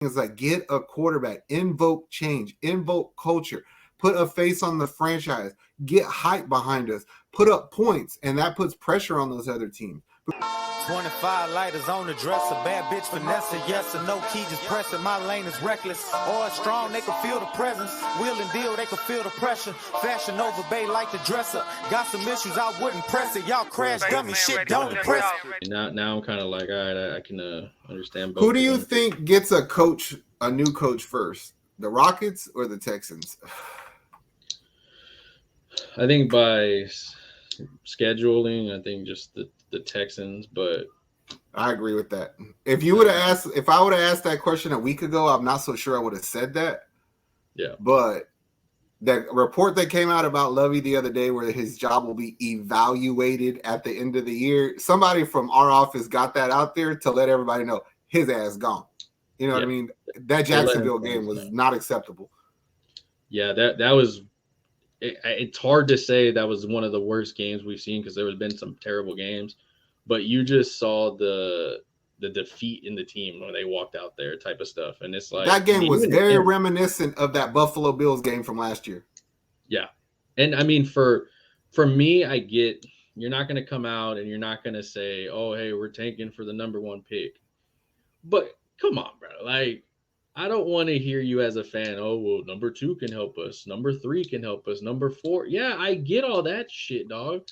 is like, get a quarterback, invoke change, invoke culture, put a face on the franchise, get hype behind us, put up points, and that puts pressure on those other teams. 25 lighters on the dresser, bad bitch Vanessa, yes or no, key just pressing, my lane is reckless, or strong, they can feel the presence, wheel and deal, they can feel the pressure, fashion over Bay like the dresser, got some issues, I wouldn't press it, y'all crash dummy shit, don't impress it. Now I'm kind of like, all right, I can understand both. Who do you think gets a new coach first, the Rockets or the Texans? I think by scheduling, I think just the Texans, but I agree with that. If I would have asked that question a week ago, I'm not so sure I would have said that. Yeah. But that report that came out about Lovie the other day where his job will be evaluated at the end of the year, somebody from our office got that out there to let everybody know his ass gone. You know what I mean? That Jacksonville game was not acceptable. Yeah, that was it's hard to say that was one of the worst games we've seen because there has been some terrible games, but you just saw the defeat in the team when they walked out there type of stuff. And it's like that game was very reminiscent of that Buffalo Bills game from last year. Yeah. And I mean, for me, I get you're not going to come out and you're not going to say, oh, hey, we're tanking for the number 1 pick. But come on, bro. Like, I don't want to hear you as a fan, oh, well, number 2 can help us. Number 3 can help us. Number 4. Yeah, I get all that shit, dog.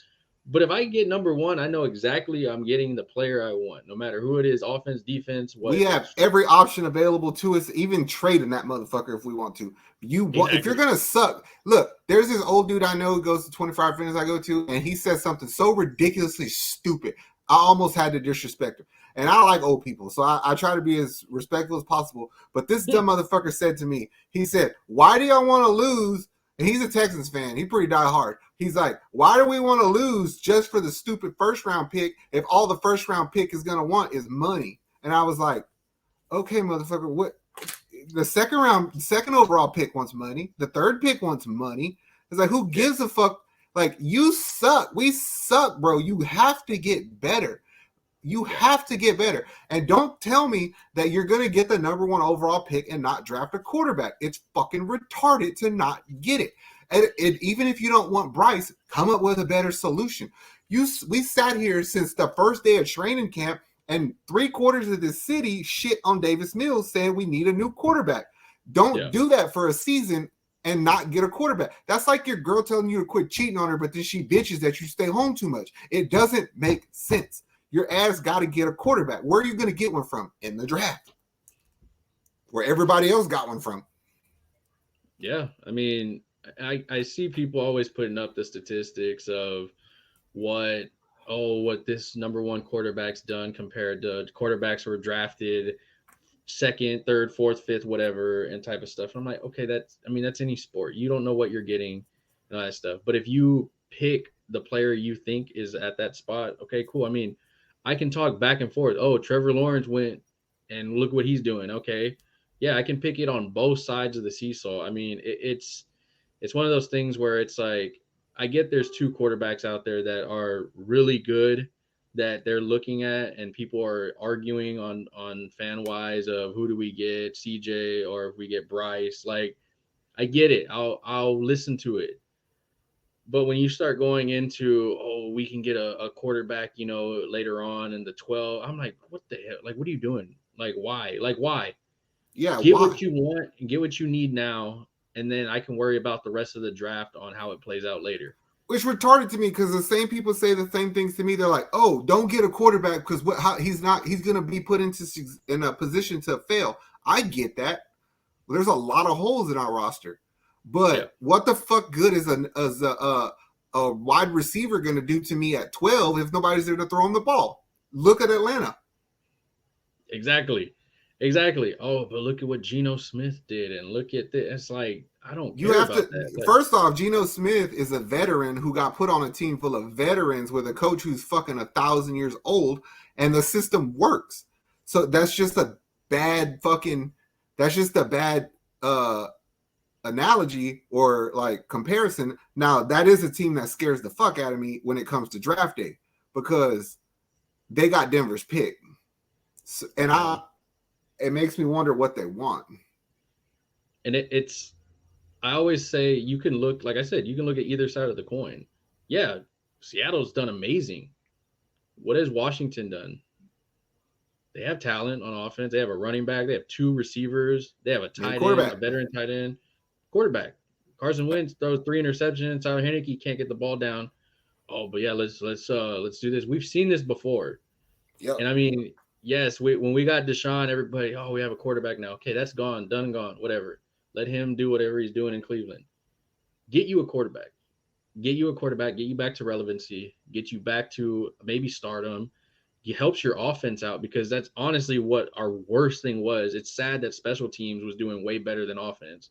But if I get number 1, I know exactly I'm getting the player I want, no matter who it is, offense, defense. We have every option available to us, even trading that motherfucker if we want to. If you're going to suck, look, there's this old dude I know who goes to 25 Fitness I go to, and he says something so ridiculously stupid. I almost had to disrespect him. And I like old people, so I try to be as respectful as possible. But this dumb motherfucker said to me, he said, why do y'all want to lose? And he's a Texans fan. He pretty die hard. He's like, why do we want to lose just for the stupid first-round pick if all the first-round pick is going to want is money? And I was like, okay, motherfucker, what? The second overall pick wants money. The third pick wants money. It's like, who gives a fuck? Like, you suck. We suck, bro. You have to get better. You have to get better. And don't tell me that you're going to get the number 1 overall pick and not draft a quarterback. It's fucking retarded to not get it. And even if you don't want Bryce, come up with a better solution. We sat here since the first day of training camp, and 3/4 of the city shit on Davis Mills saying we need a new quarterback. Don't do that for a season and not get a quarterback. That's like your girl telling you to quit cheating on her, but then she bitches that you stay home too much. It doesn't make sense. Your ass got to get a quarterback. Where are you going to get one from? In the draft. Where everybody else got one from. Yeah, I mean, I see people always putting up the statistics of what this number 1 quarterback's done compared to quarterbacks who were drafted 2nd, 3rd, 4th, 5th, whatever, and type of stuff. And I'm like, okay, that's any sport. You don't know what you're getting and all that stuff. But if you pick the player you think is at that spot, okay, cool. I mean, I can talk back and forth. Oh, Trevor Lawrence went and look what he's doing. Okay. Yeah, I can pick it on both sides of the seesaw. I mean, it's one of those things where it's like, I get there's 2 quarterbacks out there that are really good that they're looking at, and people are arguing on fan wise of who do we get, CJ or if we get Bryce. Like, I get it. I'll listen to it. But when you start going into, we can get a quarterback, later on in the 12, I'm like, what the hell? Like, what are you doing? Like, why? Yeah, get what you want and get what you need now, and then I can worry about the rest of the draft on how it plays out later. Which retarded to me because the same people say the same things to me. They're like, oh, don't get a quarterback because he's going to be put in a position to fail. I get that. Well, there's a lot of holes in our roster. But what the fuck good is a wide receiver going to do to me at 12 if nobody's there to throw him the ball? Look at Atlanta. Exactly. Oh, but look at what Geno Smith did, and look at this. It's like, I don't care about that. Like, first off, Geno Smith is a veteran who got put on a team full of veterans with a coach who's fucking 1,000 years old, and the system works. So that's just a bad analogy or like comparison. Now, that is a team that scares the fuck out of me when it comes to draft day because they got Denver's pick. So, it makes me wonder what they want. And it's I always say you can look, like I said, you can look at either side of the coin. Yeah, Seattle's done amazing. What has Washington done? They have talent on offense. They have a running back. They have 2 receivers. They have a tight end, a veteran tight end, quarterback. Carson Wentz throws 3 interceptions. Tyler Heineke can't get the ball down. Oh, but yeah, let's do this. We've seen this before. Yep. And I mean, yes, when we got Deshaun, everybody, oh, we have a quarterback now. Okay, that's gone, done and gone, whatever. Let him do whatever he's doing in Cleveland. Get you a quarterback. Get you back to relevancy, get you back to maybe stardom. It helps your offense out because that's honestly what our worst thing was. It's sad that special teams was doing way better than offense.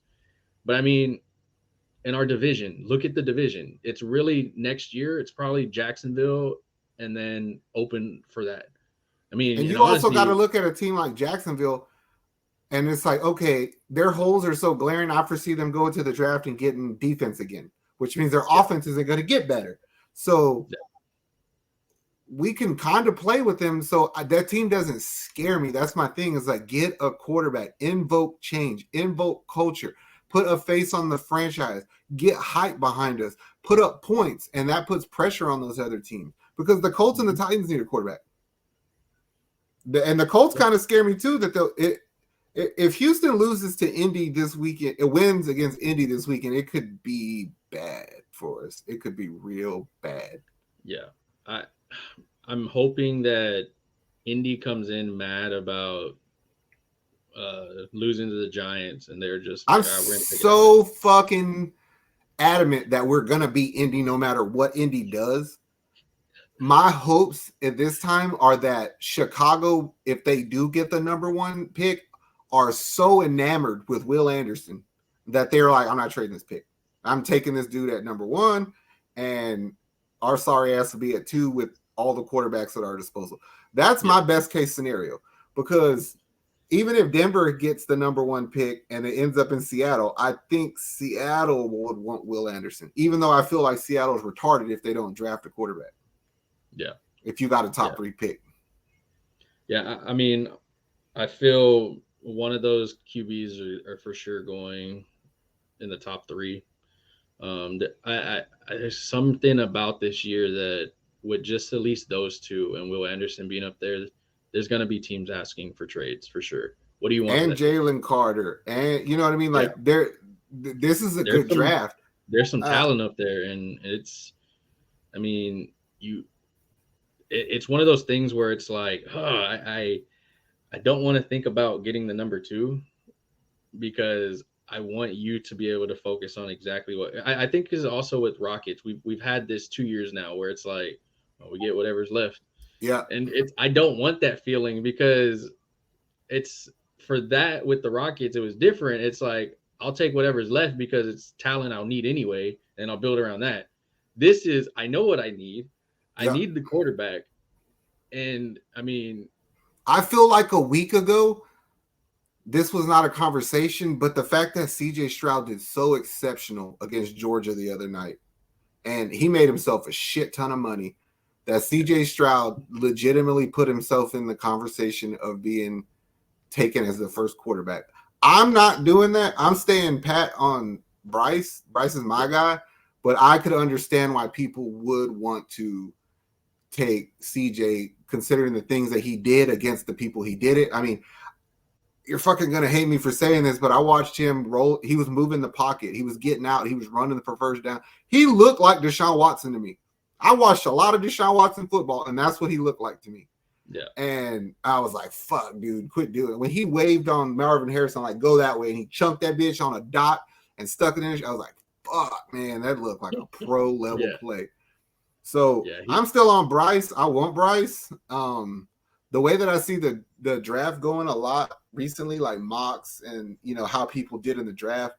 But I mean, in our division, look at the division. It's really next year, it's probably Jacksonville and then open for that. I mean, and you also got to look at a team like Jacksonville, and it's like, okay, their holes are so glaring. I foresee them going to the draft and getting defense again, which means their offense isn't going to get better. So we can kind of play with them. So that team doesn't scare me. That's my thing, is like, get a quarterback, invoke change, invoke culture, put a face on the franchise, get hype behind us, put up points. And that puts pressure on those other teams because the Colts and the Titans need a quarterback. And the Colts kind of scare me too, that if Houston loses to Indy this weekend, it wins against Indy this weekend, it could be bad for us. It could be real bad. Yeah. I'm hoping that Indy comes in mad about losing to the Giants, and they're just I'm so fucking adamant that we're going to beat Indy no matter what Indy does. My hopes at this time are that Chicago, if they do get the number 1 pick, are so enamored with Will Anderson that they're like, I'm not trading this pick. I'm taking this dude at number 1, and our sorry ass will be at 2 with all the quarterbacks at our disposal. That's my best case scenario, because even if Denver gets the number 1 pick and it ends up in Seattle, I think Seattle would want Will Anderson, even though I feel like Seattle's retarded if they don't draft a quarterback. Yeah. If you got a top 3 pick. Yeah. I mean, I feel one of those QBs are for sure going in the top 3. There's something about this year that with just at least those 2 and Will Anderson being up there, there's going to be teams asking for trades for sure. What do you want? And Jalen Carter, and you know what I mean? Like this is a good draft. There's some talent up there, and it's one of those things where it's like, I don't want to think about getting the number 2 because I want you to be able to focus on exactly what I think is also with Rockets. We've had this 2 years now where it's like, we get whatever's left. Yeah. And I don't want that feeling, because it's for that with the Rockets, it was different. It's like, I'll take whatever's left because it's talent I'll need anyway, and I'll build around that. This is, I know what I need. I need the quarterback. And I mean, I feel like a week ago, this was not a conversation, but the fact that CJ Stroud did so exceptional against Georgia the other night, and he made himself a shit ton of money, that CJ Stroud legitimately put himself in the conversation of being taken as the first quarterback. I'm not doing that. I'm staying pat on Bryce. Bryce is my guy, but I could understand why people would want to take CJ, considering the things that he did against the people he did it. I mean, you're fucking going to hate me for saying this, but I watched him roll. He was moving the pocket. He was getting out. He was running for first down. He looked like Deshaun Watson to me. I watched a lot of Deshaun Watson football, and that's what he looked like to me. Yeah. And I was like, fuck, dude, quit doing it. When he waved on Marvin Harrison, like, go that way, and he chunked that bitch on a dot and stuck it in, I was like, fuck, man, that looked like a pro-level play. So I'm still on Bryce. I want Bryce. The way that I see the draft going a lot recently, like mocks and, you know, how people did in the draft,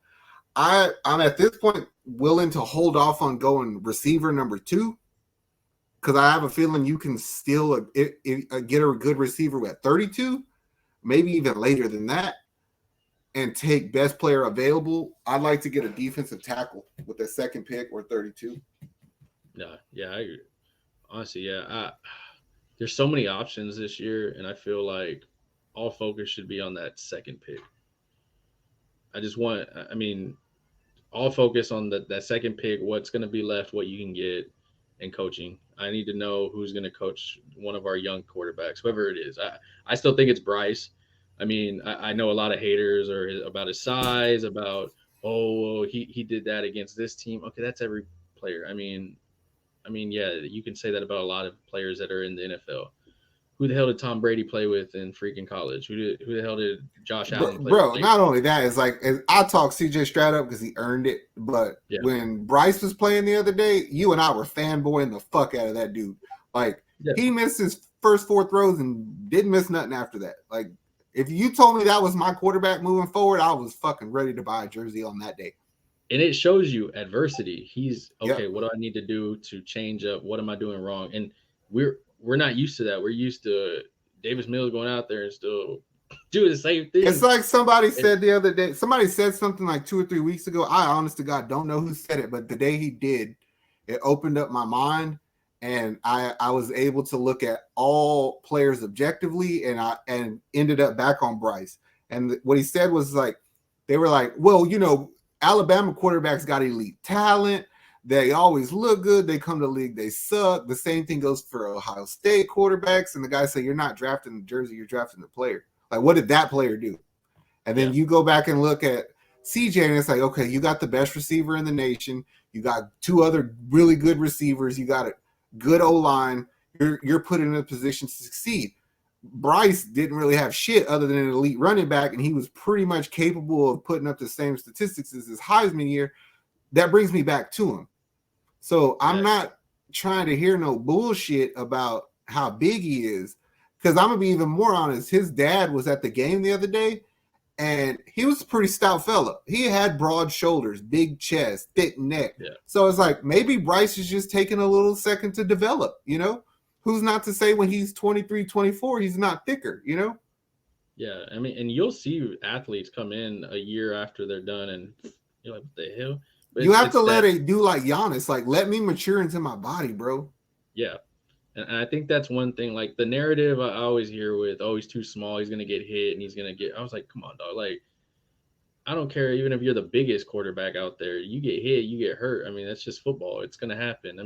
I'm at this point willing to hold off on going receiver number 2, because I have a feeling you can still get a good receiver at 32, maybe even later than that, and take best player available. I'd like to get a defensive tackle with the second pick or 32. Yeah, I agree. Honestly, there's so many options this year, and I feel like all focus should be on that second pick. All focus on that second pick, what's going to be left, what you can get, and coaching. I need to know who's going to coach one of our young quarterbacks, whoever it is. I still think it's Bryce. I know a lot of haters are about his size, about, he did that against this team. Okay, that's every player. Yeah, you can say that about a lot of players that are in the NFL. Who the hell did Tom Brady play with in freaking college? Who the hell did Josh Allen play bro, with? not only that, it's like I talk CJ Stroud up because he earned it. But when Bryce was playing the other day, you and I were fanboying the fuck out of that dude. Like he missed his first 4 throws and didn't miss nothing after that. Like if you told me that was my quarterback moving forward, I was fucking ready to buy a jersey on that day. And it shows you adversity. He's okay. What do I need to do to change up? What am I doing wrong? And we're not used to that. We're used to Davis Mills going out there and still doing the same thing. It's like somebody said the other day. Somebody said something like 2 or 3 weeks ago. I honest to God don't know who said it, but the day he did, it opened up my mind, and I was able to look at all players objectively, and ended up back on Bryce. And what he said was like, they were like, well, Alabama quarterbacks got elite talent. They always look good. They come to the league, they suck. The same thing goes for Ohio State quarterbacks. And the guy say, you're not drafting the jersey, you're drafting the player. Like, what did that player do? And then you go back and look at CJ, and it's like, okay, you got the best receiver in the nation. You got 2 other really good receivers. You got a good O-line. You're put in a position to succeed. Bryce didn't really have shit other than an elite running back, and he was pretty much capable of putting up the same statistics as his Heisman year. That brings me back to him. So I'm not trying to hear no bullshit about how big he is, because I'm going to be even more honest. His dad was at the game the other day, and he was a pretty stout fella. He had broad shoulders, big chest, thick neck. Yeah. So it's like maybe Bryce is just taking a little second to develop, Who's not to say when he's 23, 24, he's not thicker, Yeah, and you'll see athletes come in a year after they're done, and you're like, what the hell? But you have to let it do like Giannis, like let me mature into my body, bro. Yeah. And I think that's one thing, like the narrative I always hear with, he's too small, he's going to get hit, and I was like, come on, dog. Like, I don't care. Even if you're the biggest quarterback out there, you get hit, you get hurt. That's just football. It's going to happen.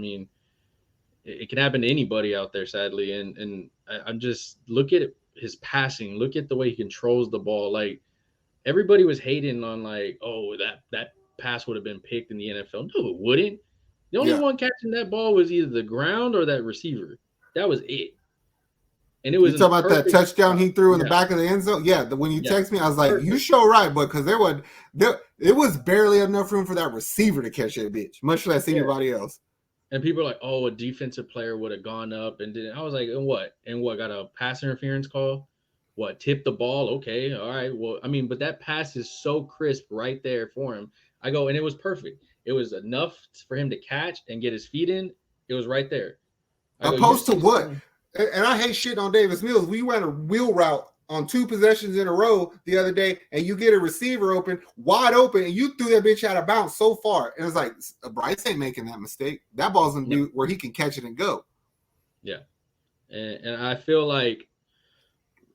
It can happen to anybody out there, sadly. And I'm just, look at his passing. Look at the way he controls the ball. Like, everybody was hating on like, that pass would have been picked in the NFL. No, it wouldn't. The only one catching that ball was either the ground or that receiver. That was it. And it was. You talking about that touchdown he threw in the back of the end zone? Yeah. When you text me, I was like, "You sure right," but because it was barely enough room for that receiver to catch that bitch, much less anybody else. And people are like, "Oh, a defensive player would have gone up and did." I was like, "And what? And what? Got a pass interference call? What? Tip the ball? Okay, all right. Well, but that pass is so crisp right there for him. I go, and it was perfect. It was enough for him to catch and get his feet in. It was right there. Opposed to what? And I hate shit on Davis Mills. We ran a wheel route on 2 possessions in a row the other day, and you get a receiver wide open, and you threw that bitch out of bounds so far. And it's like, Bryce ain't making that mistake. That ball's gonna be where he can catch it and go. Yeah. And I feel like,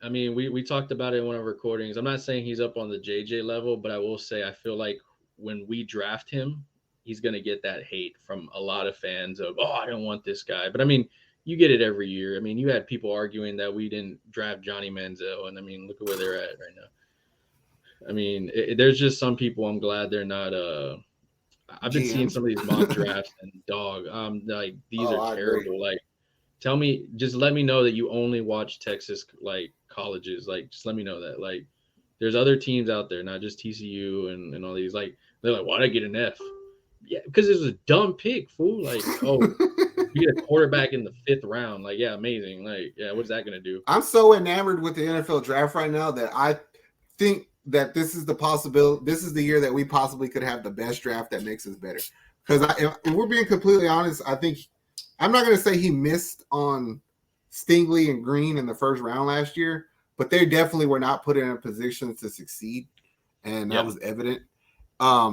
we talked about it in one of our recordings. I'm not saying he's up on the JJ level, but I will say I feel like when we draft him, he's going to get that hate from a lot of fans of, I don't want this guy. But you get it every year. You had people arguing that we didn't draft Johnny Manziel, and look at where they're at right now. There's just some people I'm glad they're not. I've been seeing some of these mock drafts, and dog, like these are terrible. Like, just let me know that you only watch Texas like colleges. Like, just let me know that. Like, there's other teams out there, not just TCU and all these. Like, they're like, why'd I get an F? Yeah, because it was a dumb pick, fool. Like, you get a quarterback in the 5th round. Like, yeah, amazing. Like, yeah, what's that going to do? I'm so enamored with the NFL draft right now that I think that this is the possibility. This is the year that we possibly could have the best draft that makes us better. Because if we're being completely honest, I think I'm not going to say he missed on Stingley and Green in the 1st round last year, but they definitely were not put in a position to succeed, and that was evident.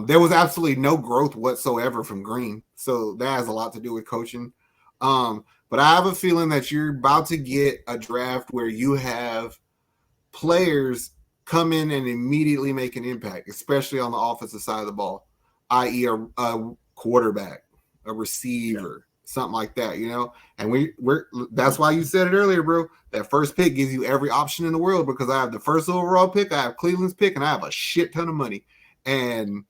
There was absolutely no growth whatsoever from Green, so that has a lot to do with coaching. But I have a feeling that you're about to get a draft where you have players come in and immediately make an impact, especially on the offensive side of the ball, i.e. a quarterback, a receiver, something like that, you know? And we're that's why you said it earlier, bro. That first pick gives you every option in the world because I have the first overall pick, I have Cleveland's pick, and I have a shit ton of money. And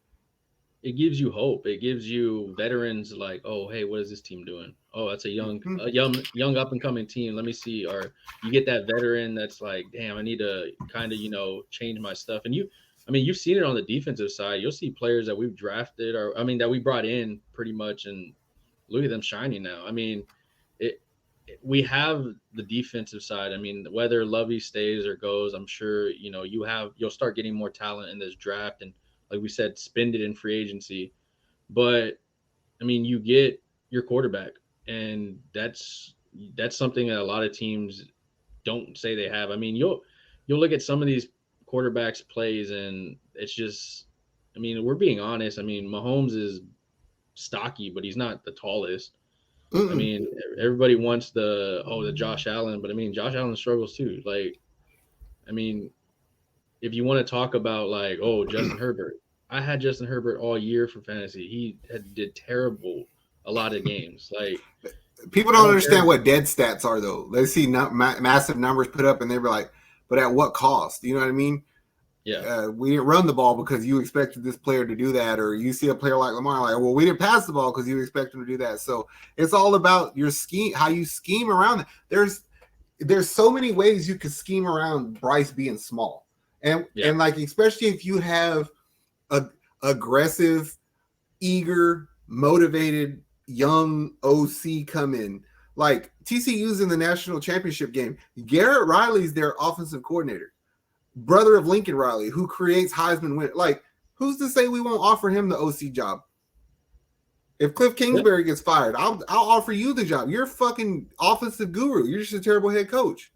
it gives you hope. It gives you veterans like, oh, hey, what is this team doing? Oh, that's a young up and coming team. Let me see. Or you get that veteran that's like, damn, I need to kind of, change my stuff. And you've seen it on the defensive side. You'll see players that we've drafted that we brought in pretty much, and look at them shining now. I mean, we have the defensive side. I mean, whether Lovie stays or goes, I'm sure, you'll start getting more talent in this draft. And like we said, spend it in free agency. But I mean, you get your quarterback, and that's something that a lot of teams don't say they have. I mean, you'll look at some of these quarterbacks plays, and it's just, I mean, we're being honest. I mean, Mahomes is stocky, but he's not the tallest. I mean, everybody wants the Josh Allen, but I mean, Josh Allen struggles too. Like, I mean, if you want to talk about like, Justin Herbert, I had Justin Herbert all year for fantasy. He did terrible a lot of games. Like, people don't understand what dead stats are, though. They see massive numbers put up, and they were like, but at what cost? You know what I mean? Yeah. We didn't run the ball because you expected this player to do that, or you see a player like Lamar, like, well, we didn't pass the ball because you expect him to do that. So it's all about your scheme, how you scheme around it. There's so many ways you could scheme around Bryce being small, and like, especially if you have a aggressive, eager, motivated young OC come in, like TCU's in the national championship game. Garrett Riley's their offensive coordinator, brother of Lincoln Riley, who creates Heisman win. Like, who's to say we won't offer him the OC job? If Cliff Kingsbury gets fired, I'll offer you the job. You're a fucking offensive guru. You're just a terrible head coach.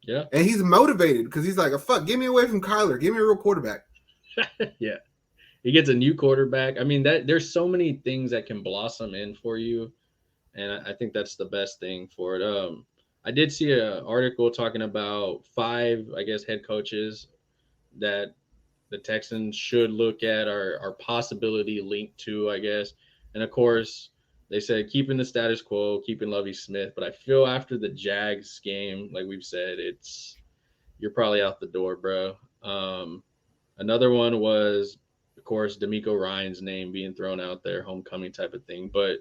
Yeah. And he's motivated because he's like, fuck, get me away from Kyler. Give me a real quarterback. Yeah. He gets a new quarterback. I mean, there's so many things that can blossom in for you. And I think that's the best thing for it. I did see an article talking about 5, I guess, head coaches that the Texans should look at or possibility linked to, I guess. And of course, they said keeping the status quo, keeping Lovie Smith. But I feel after the Jags game, like we've said, you're probably out the door, bro. Another one was, of course, DeMeco Ryans' name being thrown out there, homecoming type of thing. But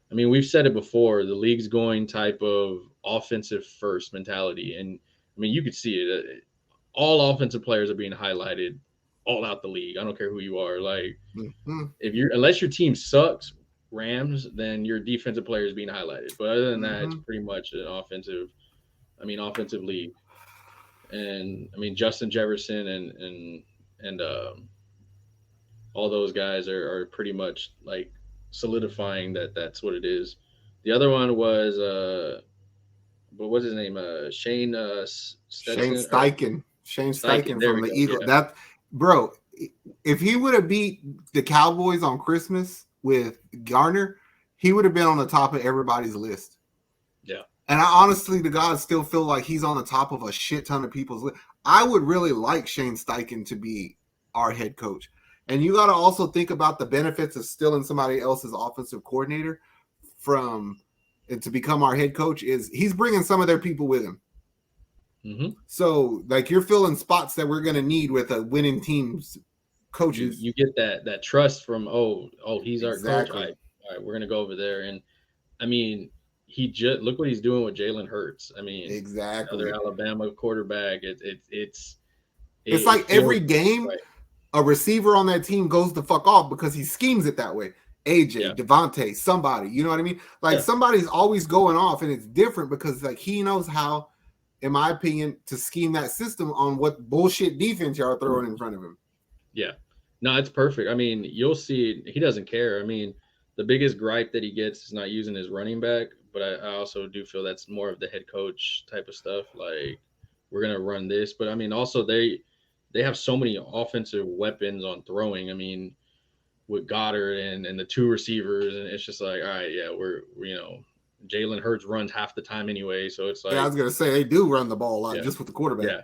I mean, we've said it before, the league's going type of offensive first mentality. And I mean, you could see it. All offensive players are being highlighted all out the league. I don't care who you are. Like, unless your team sucks, Rams, then your defensive player is being highlighted. But other than that, it's pretty much an offensive league. And I mean, Justin Jefferson and all those guys are pretty much like solidifying that's what it is. The other one was what was his name? Shane Steichen. Shane Steichen from the Eagles. Yeah. That, bro, if he would have beat the Cowboys on Christmas with Garner, he would have been on the top of everybody's list. Yeah. And I honestly to God still feel like he's on the top of a shit ton of people's list. I would really like Shane Steichen to be our head coach. And you got to also think about the benefits of stealing somebody else's offensive coordinator to become our head coach. Is he's bringing some of their people with him. Mm-hmm. So, like, you're filling spots that we're going to need with a winning team's coaches. You get that trust from, he's our coach. All right, we're going to go over there. And, I mean, look what he's doing with Jalen Hurts. I mean, exactly. Another Alabama quarterback. It's like every game, right, a receiver on that team goes the fuck off because he schemes it that way. AJ, Devontae, somebody, you know what I mean? Like somebody's always going off, and it's different because like he knows how, in my opinion, to scheme that system on what bullshit defense y'all throwing in front of him. Yeah. No, it's perfect. I mean, you'll see he doesn't care. I mean, the biggest gripe that he gets is not using his running back, but I also do feel that's more of the head coach type of stuff. Like, we're going to run this. But, I mean, also they have so many offensive weapons on throwing. I mean, with Goddard and the 2 receivers, and it's just like, all right, yeah, we're Jalen Hurts runs half the time anyway, so it's like, I was gonna say they do run the ball a lot just with the quarterback. Yeah,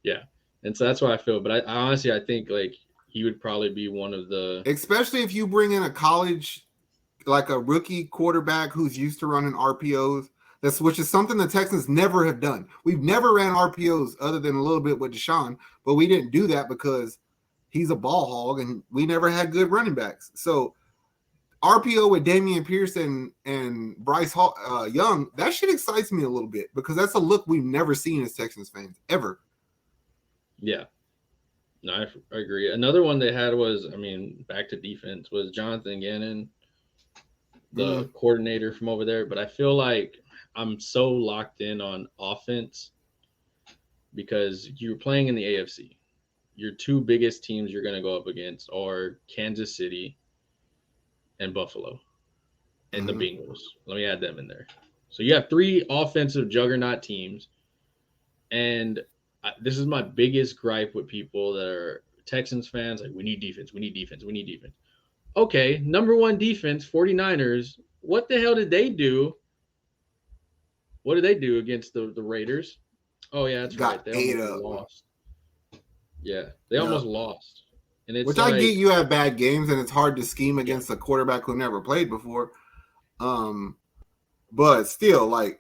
Yeah, and so that's what I feel. But I honestly, I think like he would probably be one of the, especially if you bring in a college, like a rookie quarterback who's used to running RPOs. Which is something the Texans never have done. We've never ran RPOs other than a little bit with Deshaun, but we didn't do that because he's a ball hog and we never had good running backs. So RPO with Damian Pierce and Bryce Young, that shit excites me a little bit because that's a look we've never seen as Texans fans ever. Yeah. No, I agree. Another one they had was, I mean, back to defense, was Jonathan Gannon, the coordinator from over there. But I feel like I'm so locked in on offense because you're playing in the AFC. Your two biggest teams you're going to go up against are Kansas City and Buffalo and the Bengals. Let me add them in there. So you have three offensive juggernaut teams. And this is my biggest gripe with people that are Texans fans. Like, we need defense. We need defense. We need defense. Okay, number one defense, 49ers. What the hell did they do? What did they do against the Raiders? Oh, yeah, that's right. They almost lost. Yeah, they almost lost. And it's which I get you have bad games, and it's hard to scheme against a quarterback who never played before. But still, like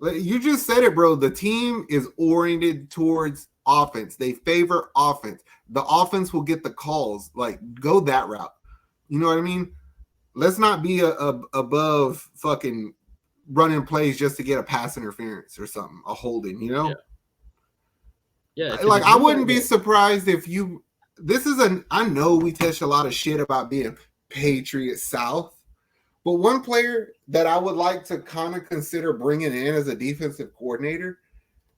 you just said it, bro. The team is oriented towards offense. They favor offense. The offense will get the calls. Like, go that route. You know what I mean? Let's not be above fucking running plays just to get a pass interference or something, a holding, you know? Yeah. Like, I wouldn't be surprised if you – I know we touch a lot of shit about being Patriot South, but one player that I would like to kind of consider bringing in as a defensive coordinator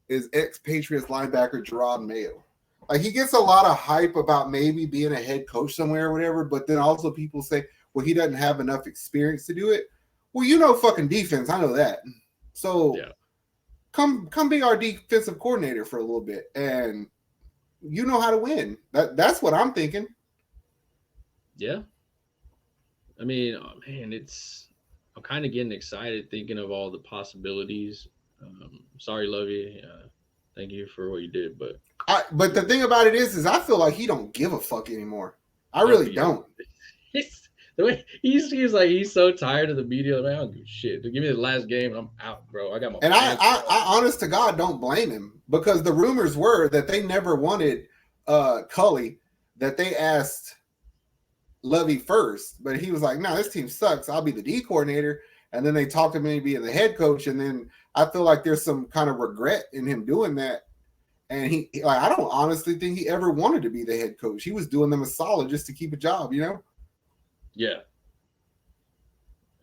is ex-Patriots linebacker Gerard Mayo. Like, he gets a lot of hype about maybe being a head coach somewhere or whatever, but then also people say, well, he doesn't have enough experience to do it. Well, you know fucking defense. I know that. So come be our defensive coordinator for a little bit, and you know how to win. That's what I'm thinking. Yeah. I mean, oh, man, I'm kind of getting excited thinking of all the possibilities. Sorry, Lovie. Thank you for what you did, but the thing about it is I feel like he don't give a fuck anymore. I really don't. The way he seems like he's so tired of the media. I don't give a shit. Give me the last game and I'm out, bro. I got my. And I honest to God, don't blame him because the rumors were that they never wanted Cully. That they asked Lovie first, but he was like, "No, this team sucks. I'll be the D coordinator." And then they talked to me being the head coach, and then I feel like there's some kind of regret in him doing that. And he like, I don't honestly think he ever wanted to be the head coach. He was doing them a solid just to keep a job, you know. Yeah.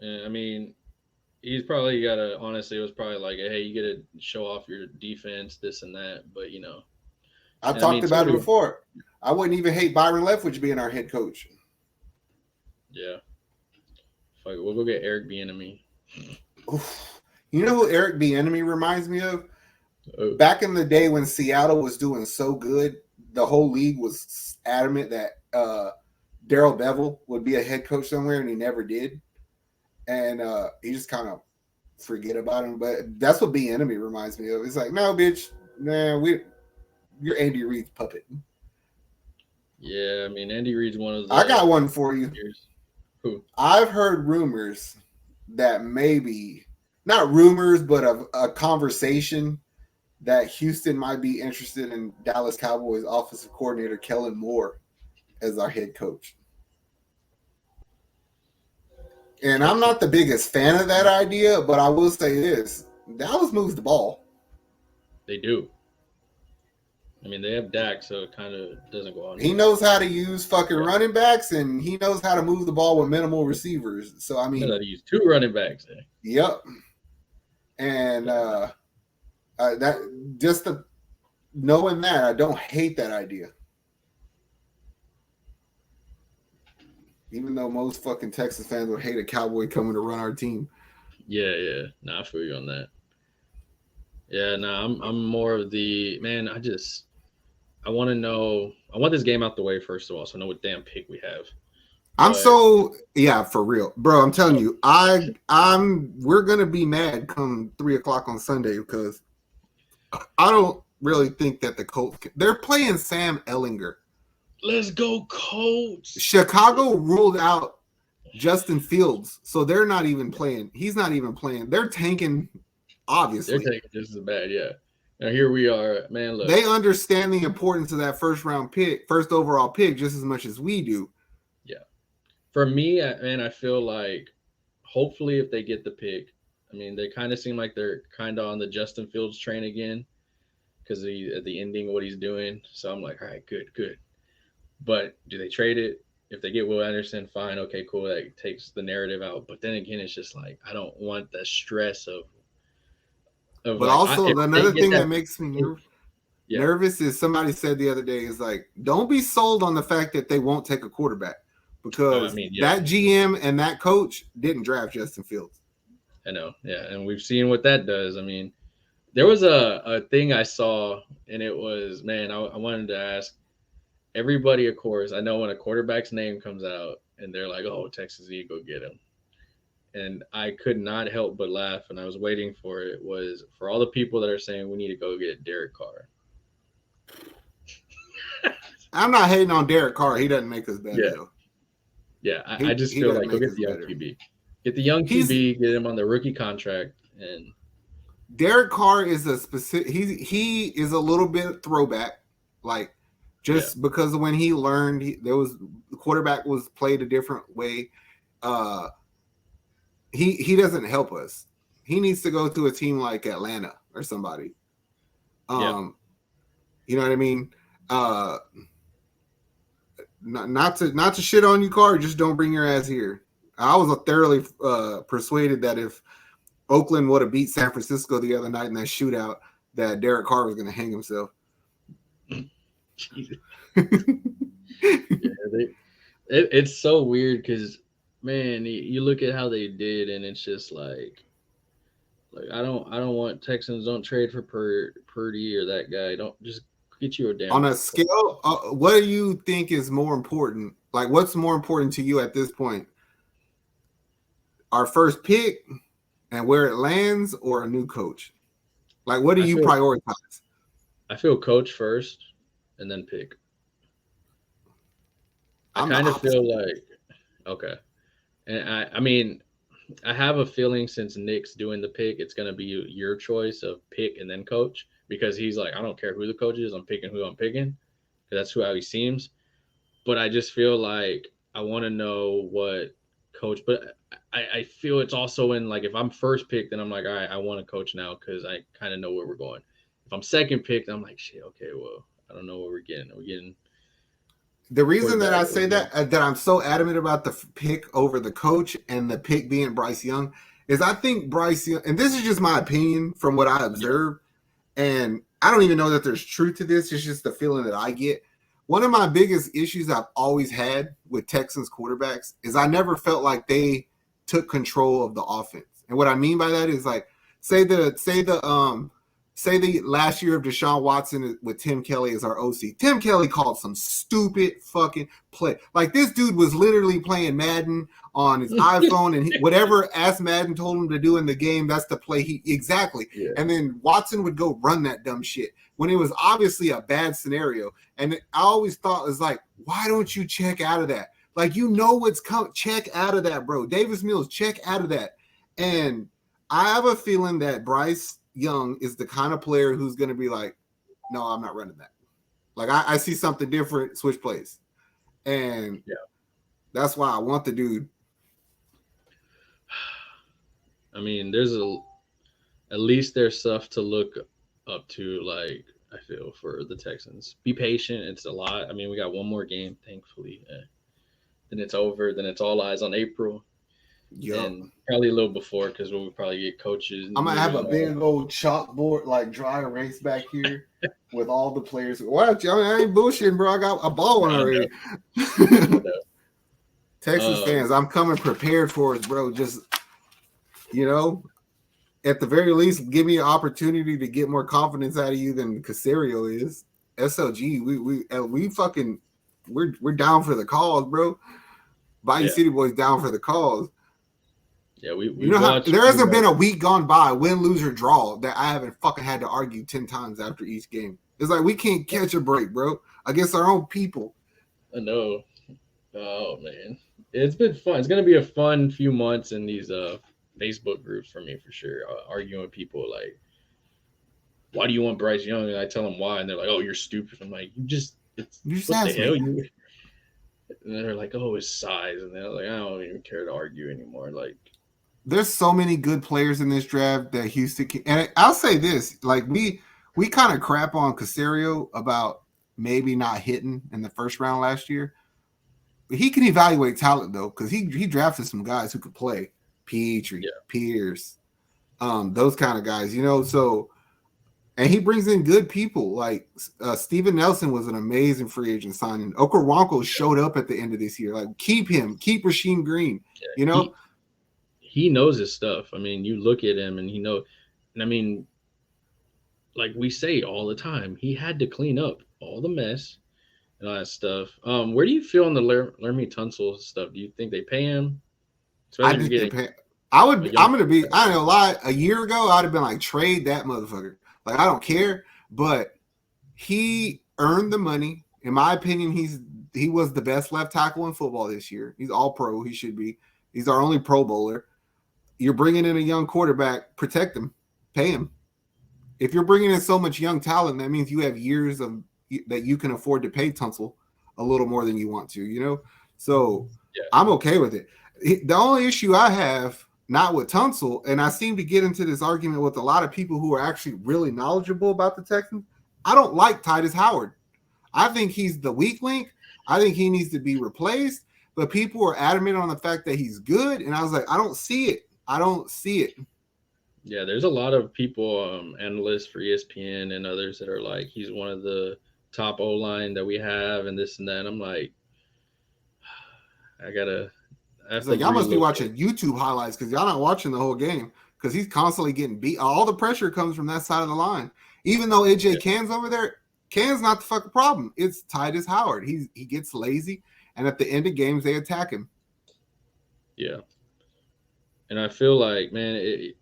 And I mean, he's probably got to, honestly, it was probably like, hey, you get to show off your defense, this and that. But, you know. I've talked about it before. I wouldn't even hate Byron Leftwich being our head coach. Yeah. Fuck it. We'll go get Eric Bieniemy. You know who Eric Bieniemy reminds me of? Back in the day when Seattle was doing so good, the whole league was adamant that Darrell Bevell would be a head coach somewhere, and he never did. And he just kind of forget about him. But that's what Bieniemy reminds me of. It's like, no, bitch, nah, you're Andy Reid's puppet. Yeah, I mean, Andy Reid's one of the. I got one for you. Who? I've heard rumors that maybe, not rumors, but a conversation that Houston might be interested in Dallas Cowboys offensive coordinator Kellen Moore as our head coach. And I'm not the biggest fan of that idea, but I will say this. Dallas moves the ball. They do. I mean, they have Dak, so it kind of doesn't go on. He knows how to use fucking running backs, and he knows how to move the ball with minimal receivers. So, I mean. He knows how to use two running backs. Yep. And knowing that, I don't hate that idea. Even though most fucking Texas fans would hate a Cowboy coming to run our team. Yeah. Nah, I feel you on that. Yeah, I'm more of the man. I want to know. I want this game out the way first of all, so I know what damn pick we have. For real, bro. I'm telling you, we're gonna be mad come 3:00 on Sunday because I don't really think that the Colts they're playing Sam Ellinger. Let's go, Colts. Chicago ruled out Justin Fields, so they're not even playing. He's not even playing. They're tanking, obviously. They're taking just as bad, yeah. Now here we are, man. Look, they understand the importance of that first overall pick, just as much as we do. Yeah. For me, man, I feel like hopefully if they get the pick, I mean, they kind of seem like they're kind of on the Justin Fields train again because at the ending of what he's doing. So I'm like, all right, good. But do they trade it? If they get Will Anderson, fine, okay, cool. That takes the narrative out. But then again, it's just like I don't want the stress of. But like, also another thing that makes me nervous is somebody said the other day is like, don't be sold on the fact that they won't take a quarterback because that GM and that coach didn't draft Justin Fields. I know, yeah, and we've seen what that does. I mean, there was a thing I saw, and it was, man, I wanted to ask everybody, of course, I know when a quarterback's name comes out and they're like, oh, Texas, you go get him. And I could not help but laugh, and I was waiting for it, was for all the people that are saying we need to go get Derek Carr. I'm not hating on Derek Carr. He doesn't make us better, though. Yeah, I just feel like go get the young QB. Get the young QB, get him on the rookie contract. And Derek Carr is a specific – he is a little bit throwback, like just because of when he learned the quarterback was played a different way. He doesn't help us. He needs to go to a team like Atlanta or somebody. You know what I mean? Not to shit on you, Carr. Just don't bring your ass here. I was thoroughly persuaded that if Oakland would have beat San Francisco the other night in that shootout, that Derek Carr was going to hang himself. It's so weird because, man, you look at how they did, and it's just like I don't want Texans, don't trade for Purdy or that guy. Don't just get you a damn. On a scale, what do you think is more important? Like, what's more important to you at this point? Our first pick and where it lands, or a new coach? Like, what do you prioritize? I feel coach first and then pick. I kind of feel like, okay. And I mean, I have a feeling since Nick's doing the pick, it's going to be your choice of pick and then coach, because he's like, I don't care who the coach is. I'm picking who I'm picking. That's how he seems. But I just feel like I want to know what coach, but I feel it's also in, like, if I'm first pick, then I'm like, all right, I want to coach now because I kind of know where we're going. If I'm second pick, I'm like, shit, okay, well, I don't know what we're getting. Are we getting the reason that I say that I'm so adamant about the pick over the coach and the pick being Bryce Young is I think Bryce Young, and this is just my opinion from what I observed, and I don't even know that there's truth to this. It's just the feeling that I get. One of my biggest issues I've always had with Texans quarterbacks is I never felt like they took control of the offense. And what I mean by that is, like, say the last year of Deshaun Watson with Tim Kelly as our OC. Tim Kelly called some stupid fucking play. Like, this dude was literally playing Madden on his iPhone, and whatever ass Madden told him to do in the game, that's the play exactly. Yeah. And then Watson would go run that dumb shit when it was obviously a bad scenario. And I always thought it was like, why don't you check out of that? Like, you know what's coming. Check out of that, bro. Davis Mills, check out of that. And I have a feeling that Bryce Young is the kind of player who's going to be like, no, I'm not running that. Like, I see something different, switch plays. And that's why I want the dude. I mean, at least there's stuff to look up to, like, I feel, for the Texans. Be patient. It's a lot. I mean, we got one more game, thankfully. Then it's over. Then it's all eyes on April. Yep. And probably a little before, because we'll probably get coaches. I'm going to have a big old chalkboard, like dry erase back here with all the players. Watch, I ain't bullshitting, bro. I got a ball one already. Texas fans, I'm coming prepared for it, bro. Just, at the very least, give me an opportunity to get more confidence out of you than Casario is. SLG, we're down for the cause, bro. Bayou City Boys down for the cause. Yeah, we you know how there hasn't been a week gone by, win, lose, or draw, that I haven't fucking had to argue 10 times after each game. It's like we can't catch a break, bro, against our own people. I know. Oh man, it's been fun. It's gonna be a fun few months in these Facebook groups for me for sure. Arguing with people like, why do you want Bryce Young? And I tell them why, and they're like, oh, you're stupid. I'm like, you just what the hell you? And they're like, oh, his size, and they're like, I don't even care to argue anymore. Like, there's so many good players in this draft that Houston can, and I'll say this, like we kind of crap on Caserio about maybe not hitting in the first round last year. He can evaluate talent though, because he drafted some guys who could play. Petrie, Pierce, those kind of guys, you know. So, and he brings in good people. Like Steven Nelson was an amazing free agent signing. Okoronkwo showed up at the end of this year. Like, keep him, keep Rasheem Green. Yeah, you know, he knows his stuff. I mean, you look at him and he knows. And I mean, like we say all the time, he had to clean up all the mess and all that stuff. Where do you feel on the Lermy Tunsil stuff? Do you think they pay him? I think they pay. I'm gonna be. I don't know. Lie. A year ago, I'd have been like, trade that motherfucker. Like, I don't care. But he earned the money. In my opinion, he was the best left tackle in football this year. He's all pro. He should be. He's our only Pro Bowler. You're bringing in a young quarterback. Protect him. Pay him. If you're bringing in so much young talent, that means you have years of that you can afford to pay Tunsil a little more than you want to, you know? So I'm okay with it. The only issue I have, not with Tunsil, and I seem to get into this argument with a lot of people who are actually really knowledgeable about the Texans, I don't like Titus Howard. I think he's the weak link. I think he needs to be replaced, but people are adamant on the fact that he's good, and I was like, I don't see it. I don't see it. Yeah, there's a lot of people, analysts for ESPN and others that are like, he's one of the top O-line that we have and this and that. And I'm like, It's like, y'all must be watching YouTube highlights because y'all not watching the whole game, because he's constantly getting beat. All the pressure comes from that side of the line. Even though AJ Can's over there, Can's not the fucking problem. It's Titus Howard. He gets lazy, and at the end of games, they attack him. Yeah. And I feel like, man,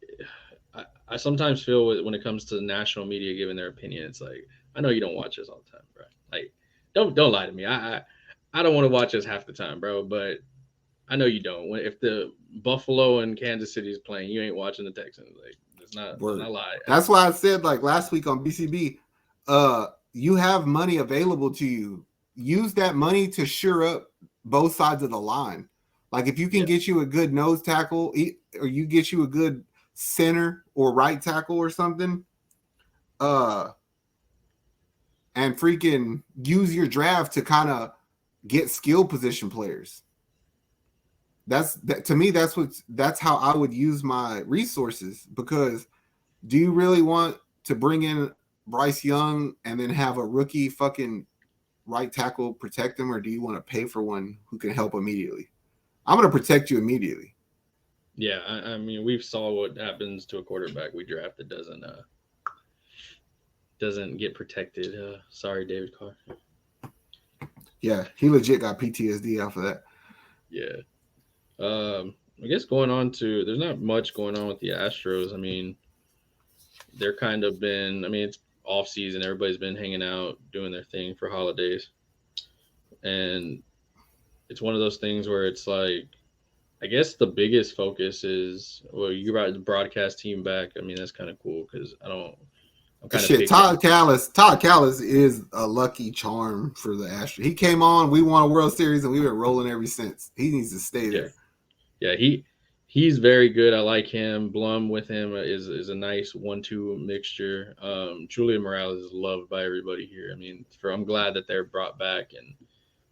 I sometimes feel when it comes to the national media giving their opinion, it's like, I know you don't watch this all the time, bro. Like, don't lie to me. I don't want to watch this half the time, bro, but I know you don't. If the Buffalo and Kansas City is playing, you ain't watching the Texans. Like, it's not a lie. That's why I said, like, last week on BCB, you have money available to you. Use that money to shore up both sides of the line. Like, if you can get you a good nose tackle, or you get you a good center or right tackle or something, and freaking use your draft to kind of get skill position players. To me, that's how I would use my resources, because do you really want to bring in Bryce Young and then have a rookie fucking right tackle protect him, or do you want to pay for one who can help immediately? I'm going to protect you immediately. Yeah, I mean, we've saw what happens to a quarterback we draft that doesn't get protected. Sorry, David Carr. Yeah, he legit got PTSD off of that. Yeah. I guess there's not much going on with the Astros. I mean, they're kind of it's off season. Everybody's been hanging out, doing their thing for holidays. And it's one of those things where it's like, I guess the biggest focus is, well, you brought the broadcast team back. I mean, that's kind of cool because I'm kind of Todd Callis is a lucky charm for the Astros. He came on, we won a World Series, and we've been rolling ever since. He needs to stay there. Yeah, he's very good. I like him. Blum with him is a nice 1-2 mixture. Julia Morales is loved by everybody here. I mean, I'm glad that they're brought back and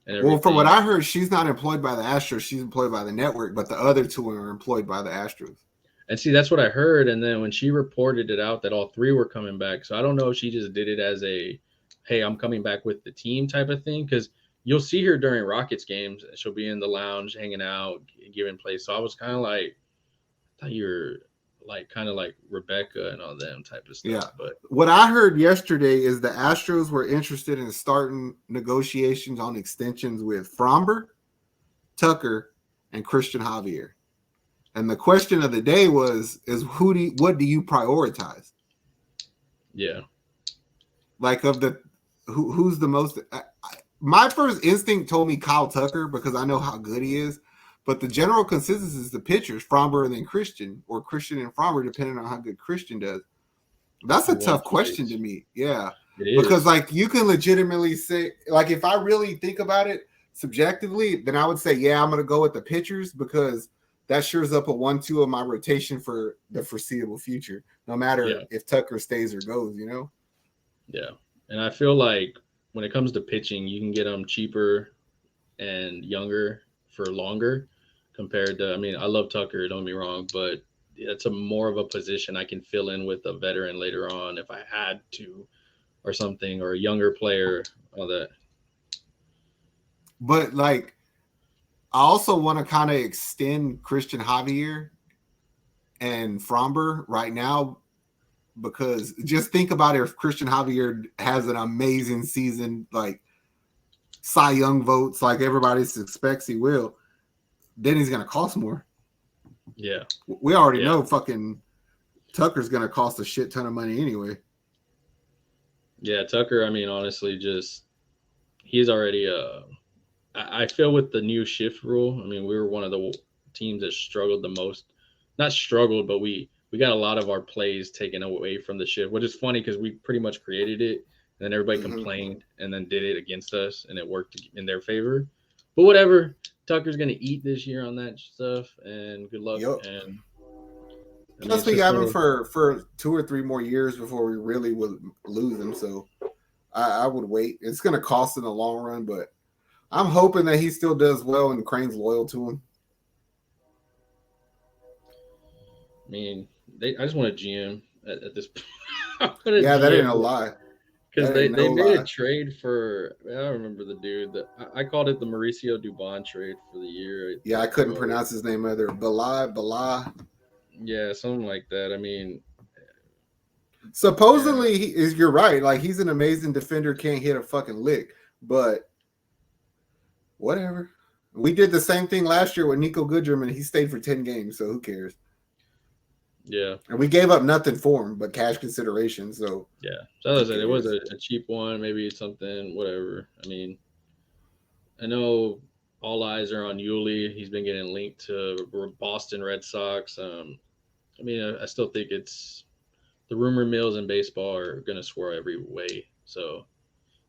everything. Well, from what I heard, she's not employed by the Astros. She's employed by the network, but the other two are employed by the Astros. And see, that's what I heard. And then when she reported it out that all three were coming back, so I don't know if she just did it as a, hey, I'm coming back with the team type of thing, because you'll see her during Rockets games. She'll be in the lounge hanging out, giving plays. So I was kind of like, I thought you were like kind of like Rebecca and all them type of stuff. Yeah. But what I heard yesterday is the Astros were interested in starting negotiations on extensions with Framber, Tucker, and Cristian Javier. And the question of the day is what do you prioritize? Yeah. Like of the who's the most. My first instinct told me Kyle Tucker because I know how good he is. But the general consensus is the pitchers, Framber and then Cristian, or Cristian and Framber, depending on how good Cristian does. That's a tough question to me. Yeah. It is. Because like you can legitimately say, like if I really think about it subjectively, then I would say, yeah, I'm gonna go with the pitchers because that shores up a 1-2 of my rotation for the foreseeable future, no matter if Tucker stays or goes, you know? Yeah. And I feel like when it comes to pitching, you can get them cheaper and younger for longer compared to, I mean, I love Tucker, don't get me wrong, but it's a more of a position I can fill in with a veteran later on if I had to or something, or a younger player, all that. But like, I also want to kind of extend Cristian Javier and Framber right now, because just think about it. If Cristian Javier has an amazing season, like Cy Young votes, like everybody expects he will, then he's going to cost more. Yeah. We already know fucking Tucker's going to cost a shit ton of money anyway. Yeah, Tucker, I mean, honestly, he's already I feel with the new shift rule, I mean, we were one of the teams that struggled the most. Not struggled, but we got a lot of our plays taken away from the shift, which is funny because we pretty much created it, and then everybody complained and then did it against us, and it worked in their favor. But whatever, Tucker's going to eat this year on that stuff, and good luck. Yep. And plus, we got him for 2 or 3 more years before we really would lose him. So I would wait. It's going to cost in the long run, but I'm hoping that he still does well and Crane's loyal to him. I mean, I just want a GM at this point. Yeah, that ain't a lie. Because they made a trade for, I don't remember the dude. I called it the Mauricio Dubon trade for the year. Yeah, I couldn't pronounce his name either. Bala. Yeah, something like that. I mean, supposedly, you're right. Like, he's an amazing defender, can't hit a fucking lick. But whatever. We did the same thing last year with Nico Goodrum, and he stayed for 10 games, so who cares? Yeah. And we gave up nothing for him but cash consideration. So yeah. So as I said, it was a cheap one, maybe something, whatever. I mean, I know all eyes are on Yuli. He's been getting linked to Boston Red Sox. I mean, I still think it's the rumor mills in baseball are going to swirl every way. So,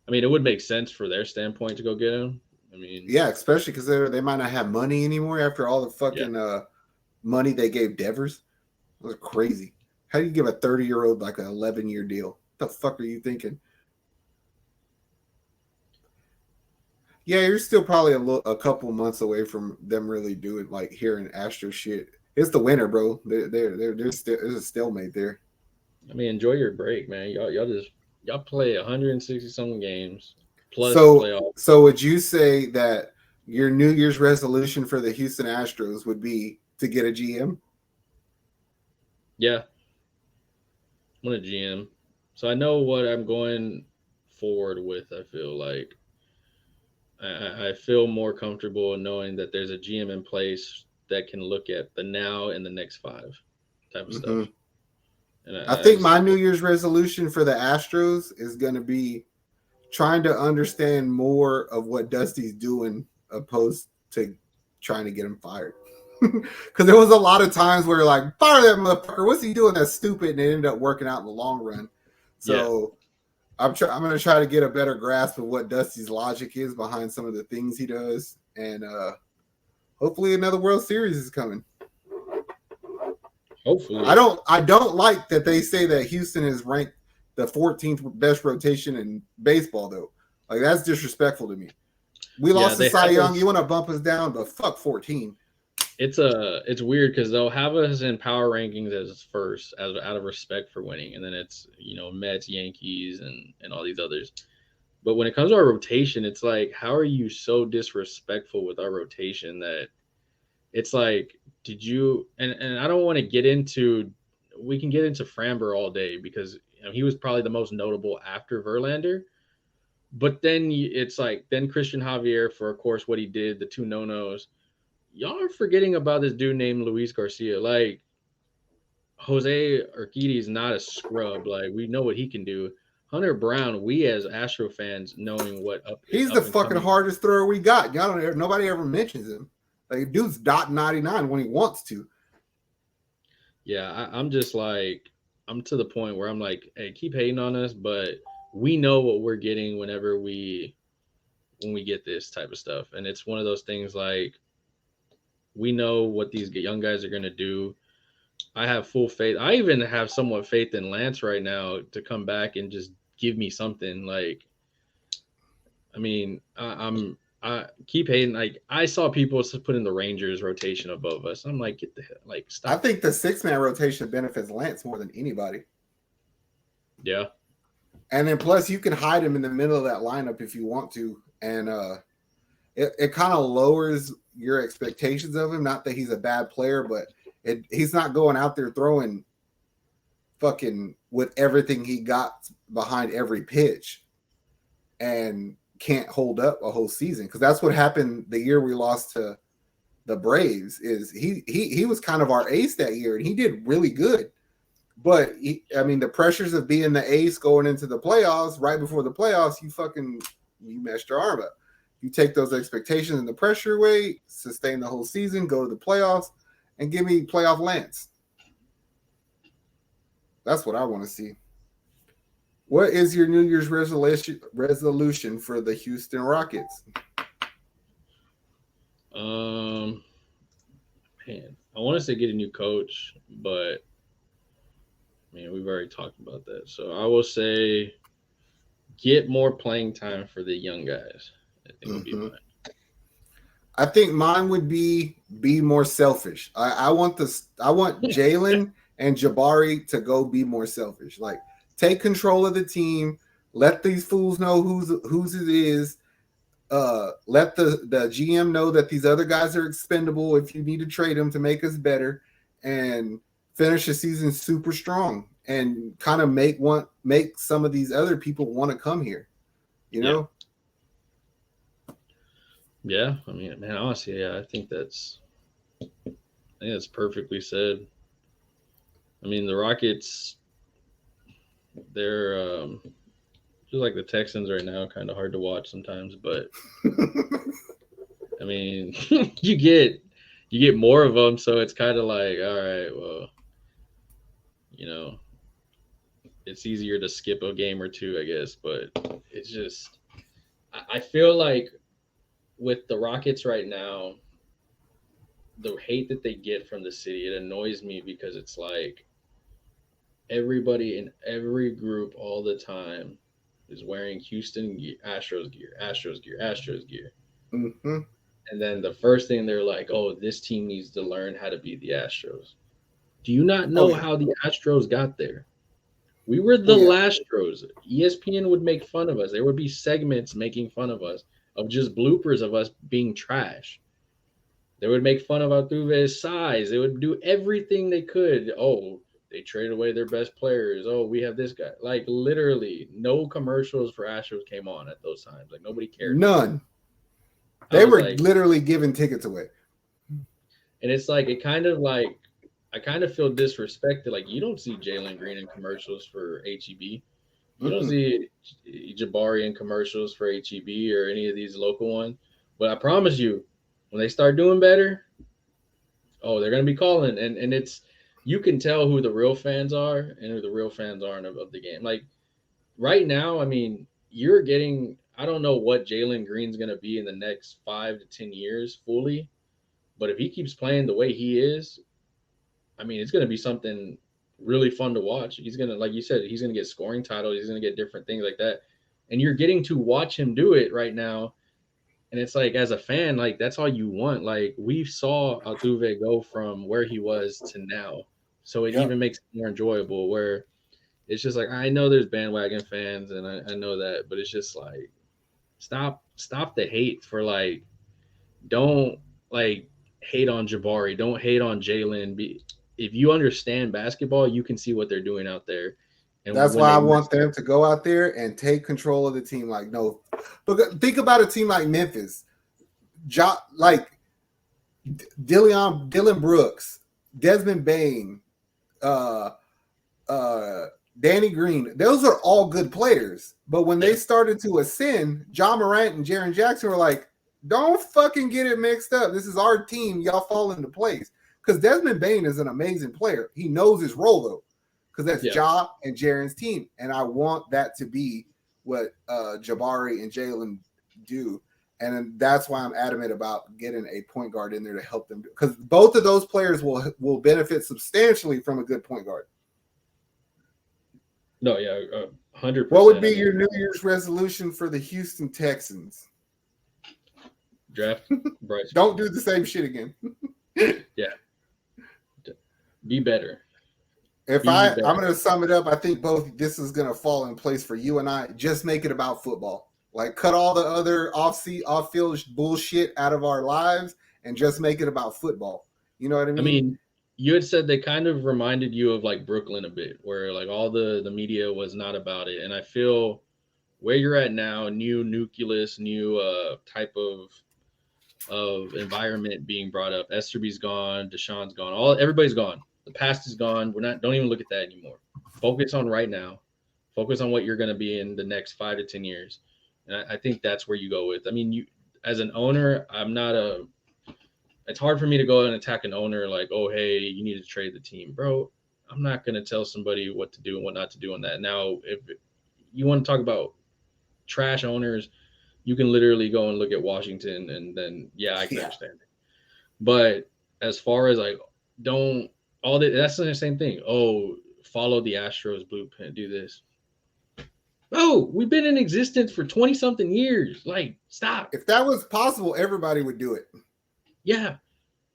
I mean, it would make sense for their standpoint to go get him. I mean, yeah, especially because they might not have money anymore after all the fucking money they gave Devers. It was crazy. How do you give a 30-year-old like an 11-year deal? What the fuck are you thinking? Yeah, you're still probably a couple months away from them really doing like hearing Astros shit. It's the winter, bro. There's a stalemate there. I mean, enjoy your break, man. Y'all play 160 something games plus playoffs. So would you say that your New Year's resolution for the Houston Astros would be to get a GM? Yeah. I want a GM. So I know what I'm going forward with. I feel like I feel more comfortable knowing that there's a GM in place that can look at the now and the next 5 type of stuff. And I think my New Year's resolution for the Astros is going to be trying to understand more of what Dusty's doing opposed to trying to get him fired. Because there was a lot of times where like, fire that motherfucker. What's he doing that's stupid? And it ended up working out in the long run. So I'm going to try to get a better grasp of what Dusty's logic is behind some of the things he does. And hopefully another World Series is coming. Hopefully. I don't like that they say that Houston is ranked the 14th best rotation in baseball, though. Like, that's disrespectful to me. We lost to Cy Young. You want to bump us down, but fuck 14. It's weird because they'll have us in power rankings as first, out of respect for winning, and then it's Mets, Yankees, and all these others. But when it comes to our rotation, it's like, how are you so disrespectful with our rotation that it's like, did you? And I don't want to get into. We can get into Framber all day because he was probably the most notable after Verlander. But then it's like, then Cristian Javier for, of course, what he did, the 2 no-nos. y'all are forgetting about this dude named Luis Garcia. Like, Jose Urquidy is not a scrub. Like, we know what he can do. Hunter Brown, we as Astro fans knowing what up he's up the and fucking coming. hardest thrower we got. Y'all don't. Nobody ever mentions him. Like, dude's dot 99 when he wants to. Yeah, I'm just like, I'm to the point where I'm like, hey, keep hating on us, but we know what we're getting when we get this type of stuff. And it's one of those things like, we know what these young guys are going to do. I have full faith. I even have somewhat faith in Lance right now to come back and just give me something. Like, I mean, I keep hating. Like, I saw people put in the Rangers rotation above us. I'm like, get the hell, like, stop. I think the 6-man rotation benefits Lance more than anybody. Yeah. And then plus you can hide him in the middle of that lineup if you want to. And it kind of lowers your expectations of him. Not that he's a bad player, but he's not going out there throwing fucking with everything he got behind every pitch and can't hold up a whole season. Because that's what happened the year we lost to the Braves. Is he was kind of our ace that year, and he did really good. But the pressures of being the ace going into the playoffs, right before the playoffs, you messed your arm up. You take those expectations and the pressure away, sustain the whole season, go to the playoffs, and give me playoff Lance. That's what I want to see. What is your New Year's resolution for the Houston Rockets? Man, I want to say get a new coach, but we've already talked about that. So I will say get more playing time for the young guys. I think would be mine. I think mine would be more selfish. I want Jalen and Jabari to go be more selfish. Like, take control of the team. Let these fools know whose it is. Let the GM know that these other guys are expendable if you need to trade them to make us better, and finish the season super strong and kind of make some of these other people want to come here. You know? Yeah, honestly, yeah, I think that's perfectly said. The Rockets, they're just like the Texans right now, kind of hard to watch sometimes, but you get more of them, so it's kind of like, all right, well, it's easier to skip a game or two, I guess, but it's just, I feel like with the Rockets right now, the hate that they get from the city, it annoys me because it's like everybody in every group all the time is wearing Houston gear, Astros gear. Mm-hmm. And then the first thing they're like, oh, this team needs to learn how to be the Astros. Do you not know how the Astros got there? We were the Lastros. ESPN would make fun of us. There would be segments making fun of us, of just bloopers of us being trash. They would make fun of Altuve's size. They would do everything they could. Oh, they traded away their best players. Oh, we have this guy. Like, literally, no commercials for Astros came on at those times. Like, nobody cared. None. They were literally giving tickets away. And it's like, I kind of feel disrespected. Like, you don't see Jalen Green in commercials for HEB. You don't see Jabari in commercials for HEB or any of these local ones. But I promise you, when they start doing better, they're going to be calling. And it's, you can tell who the real fans are and who the real fans aren't of the game. Like, right now, you're getting, I don't know what Jalen Green's going to be in the next 5 to 10 years fully. But if he keeps playing the way he is, it's going to be something really fun to watch. He's going to, like you said, he's going to get scoring titles. He's going to get different things like that. And you're getting to watch him do it right now. And it's like, as a fan, like, that's all you want. Like, we saw Altuve go from where he was to now. So it even makes it more enjoyable, where it's just like, I know there's bandwagon fans and I know that, but it's just like, stop the hate for, like, don't, like, hate on Jabari. Don't hate on Jalen. If you understand basketball, you can see what they're doing out there. And that's why I want them to go out there and take control of the team. Like, no, look, think about a team like Memphis. Dylan Brooks, Desmond Bain, Danny Green. Those are all good players. But when they started to ascend, John Morant and Jaren Jackson were like, don't fucking get it mixed up. This is our team. Y'all fall into place. Because Desmond Bain is an amazing player. He knows his role, though. Because that's Ja and Jaren's team. And I want that to be what Jabari and Jalen do. And that's why I'm adamant about getting a point guard in there to help them. Because both of those players will benefit substantially from a good point guard. No, yeah, 100%. What would be your New Year's resolution for the Houston Texans? Draft Bryce. Don't do the same shit again. Yeah. Be better. I'm going to sum it up. I think this is going to fall in place for you and I. Just make it about football. Like, cut all the other off-field bullshit out of our lives and just make it about football. You know what I mean? I mean, you had said they kind of reminded you of like Brooklyn a bit, where like all the media was not about it. And I feel where you're at now, new nucleus, new type of environment being brought up. Esterby's gone, Deshaun's gone, everybody's gone. The past is gone. Don't even look at that anymore. Focus on right now. Focus on what you're going to be in the next 5 to 10 years. And I think that's where you go with. I mean, you as an owner, it's hard for me to go and attack an owner like, oh, hey, you need to trade the team. Bro, I'm not going to tell somebody what to do and what not to do on that. Now, if you want to talk about trash owners, you can literally go and look at Washington and then, I can understand it. But as far as like, that's the same thing. Oh, follow the Astros blueprint, do this. Oh, we've been in existence for 20-something years. Like, stop. If that was possible, everybody would do it. Yeah.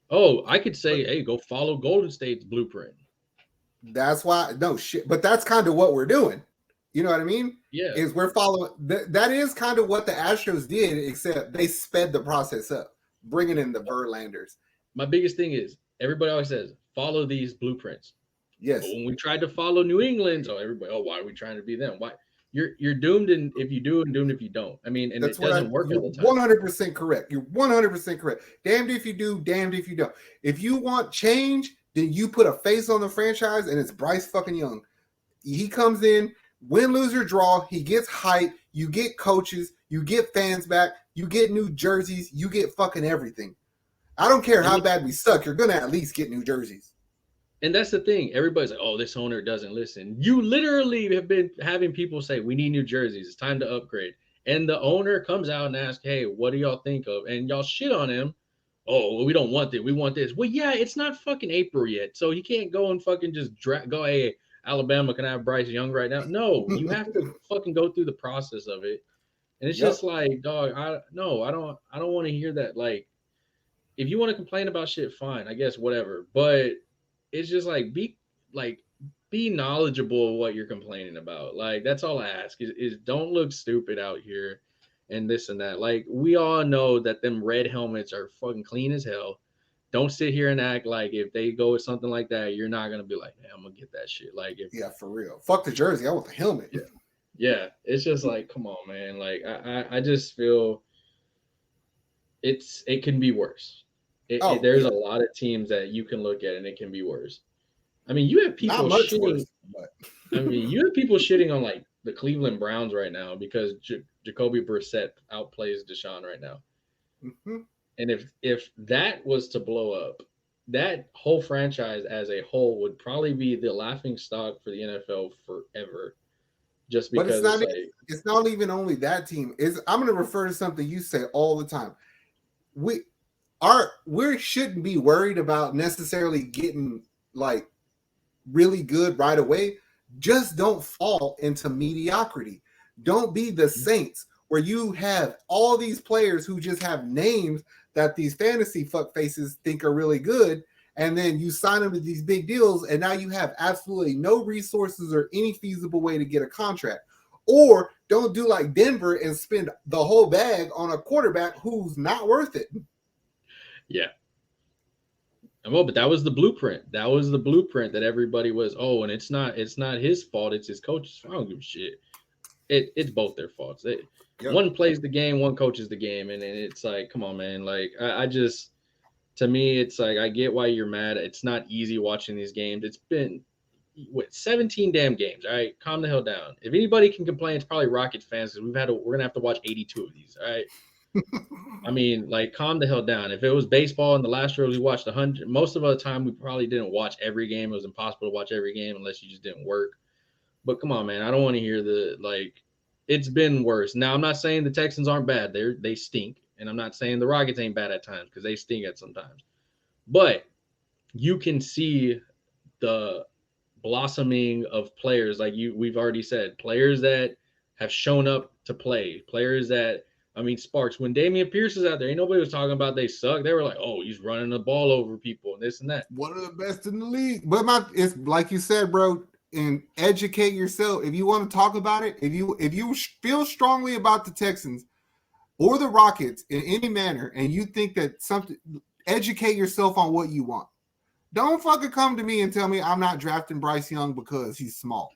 Oh, I could say, hey, go follow Golden State's blueprint. That's why, no shit. But that's kind of what we're doing. You know what I mean? Yeah. Is we're following. That is kind of what the Astros did, except they sped the process up, bringing in the Verlanders. My biggest thing is everybody always says, follow these blueprints. Yes. But when we tried to follow New England, why are we trying to be them? Why? You're doomed if you do and doomed if you don't. I mean, and it doesn't work all the time. 100% correct. You're 100% correct. Damned if you do, damned if you don't. If you want change, then you put a face on the franchise, and it's Bryce fucking Young. He comes in, win, lose, or draw. He gets hype. You get coaches. You get fans back. You get new jerseys. You get fucking everything. I don't care how bad we suck. You're going to at least get new jerseys. And that's the thing. Everybody's like, oh, this owner doesn't listen. You literally have been having people say, we need new jerseys. It's time to upgrade. And the owner comes out and asks, hey, what do y'all think of? And y'all shit on him. Oh, well, we don't want it. We want this. Well, yeah, it's not fucking April yet. So he can't go and fucking just go, hey, Alabama, can I have Bryce Young right now? No, you have to fucking go through the process of it. And it's just like, dog, I don't want to hear that. Like, if you want to complain about shit, fine, I guess, whatever. But it's just like be knowledgeable of what you're complaining about. Like, that's all I ask is don't look stupid out here and this and that. Like, we all know that them red helmets are fucking clean as hell. Don't sit here and act like if they go with something like that, you're not gonna be like, hey, I'm gonna get that shit. Like, for real. Fuck the jersey. I want the helmet. Yeah. It's just like, come on, man. Like, I just feel it can be worse. There's a lot of teams that you can look at and it can be worse. I mean, you have people shitting. You have people shitting on like the Cleveland Browns right now because Jacoby Brissett outplays Deshaun right now. Mm-hmm. And if that was to blow up, that whole franchise as a whole would probably be the laughing stock for the NFL forever. Just because it's not even only that team. I'm going to refer to something you say all the time. We shouldn't be worried about necessarily getting like really good right away. Just don't fall into mediocrity. Don't be the Saints where you have all these players who just have names that these fantasy fuck faces think are really good. And then you sign them to these big deals. And now you have absolutely no resources or any feasible way to get a contract. Or don't do like Denver and spend the whole bag on a quarterback who's not worth it. Yeah. Well, but that was the blueprint. That was the blueprint that everybody was, and it's not his fault. It's his coach's fault. I don't give a shit. It's both their faults. One plays the game, one coaches the game. And it's like, come on, man. Like, I just, to me, it's like I get why you're mad. It's not easy watching these games. It's been 17 damn games. All right, calm the hell down. If anybody can complain, it's probably Rockets fans because we're gonna have to watch 82 of these. All right. I mean, like, calm the hell down. If it was baseball in the last row, we watched 100. Most of the time, we probably didn't watch every game. It was impossible to watch every game unless you just didn't work. But come on, man. I don't want to hear it's been worse. Now, I'm not saying the Texans aren't bad. They stink. And I'm not saying the Rockets ain't bad at times because they stink at sometimes. But you can see the blossoming of players, like we've already said, players that have shown up to play, players that, I mean, Sparks, when Damian Pierce is out there, ain't nobody was talking about they suck. They were like, oh, he's running the ball over people and this and that. One of the best in the league. But it's like you said, bro, and educate yourself. If you want to talk about it, if you feel strongly about the Texans or the Rockets in any manner, and you think that something, educate yourself on what you want. Don't fucking come to me and tell me I'm not drafting Bryce Young because he's small.